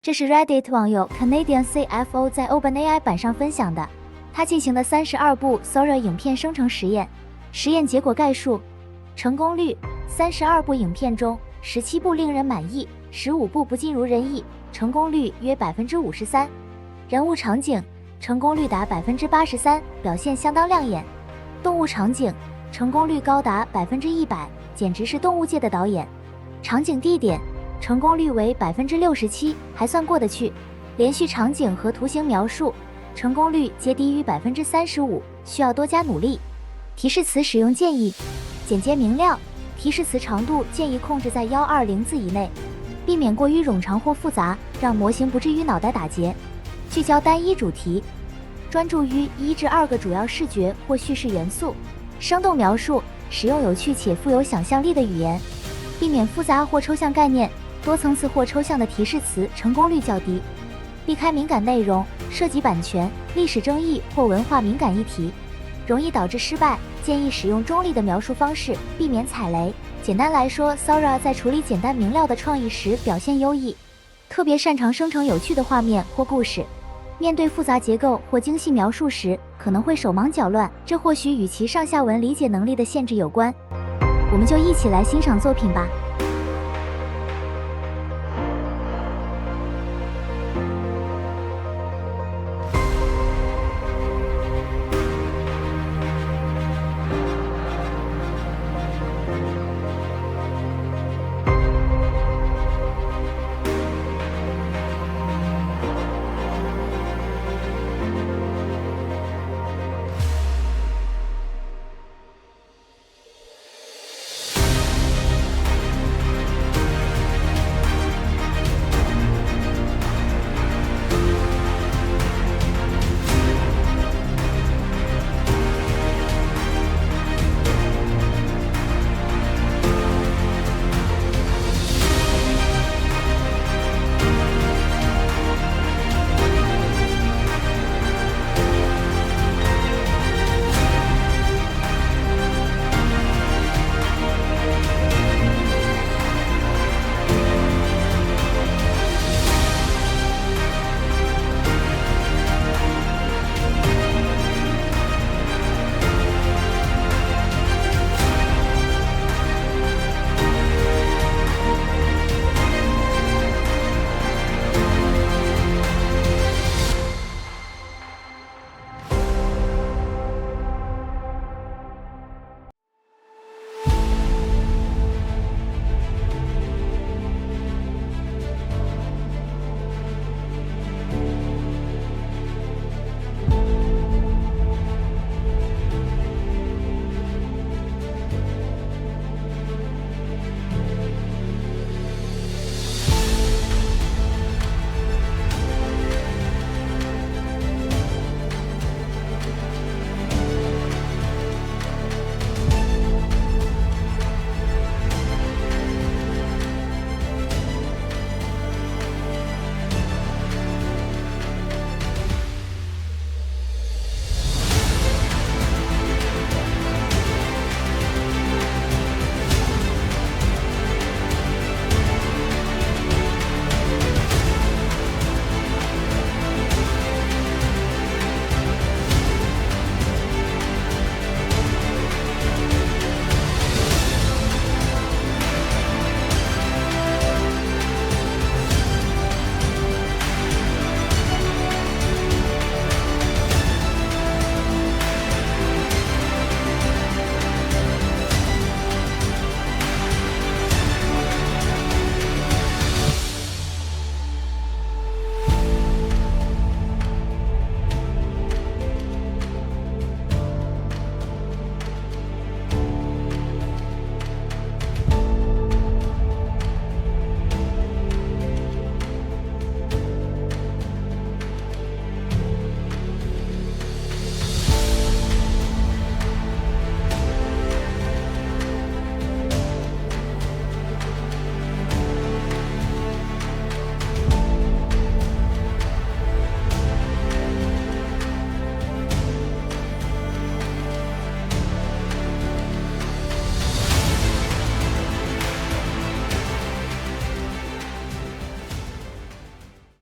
这是 Reddit 网友 Canadian CFO 在 OpenAI 版上分享的，他进行的32部 Sora 影片生成实验，实验结果概述：成功率，32部影片中17部令人满意，15部不尽如人意，成功率约53%。人物场景，成功率达83%，表现相当亮眼。动物场景，成功率高达100%，简直是动物界的导演。场景地点，成功率为67%，还算过得去。连续场景和图形描述，成功率皆低于35%，需要多加努力。提示词使用建议：简洁明亮，提示词长度建议控制在120字以内，避免过于冗长或复杂，让模型不至于脑袋打结。聚焦单一主题，专注于1至2个主要视觉或叙事元素。生动描述，使用有趣且富有想象力的语言，避免复杂或抽象概念。多层次或抽象的提示词成功率较低。避开敏感内容，涉及版权、历史争议或文化敏感议题，容易导致失败。建议使用中立的描述方式，避免踩雷。简单来说 ，Sora 在处理简单明了的创意时表现优异，特别擅长生成有趣的画面或故事。面对复杂结构或精细描述时，可能会手忙脚乱，这或许与其上下文理解能力的限制有关。我们就一起来欣赏作品吧。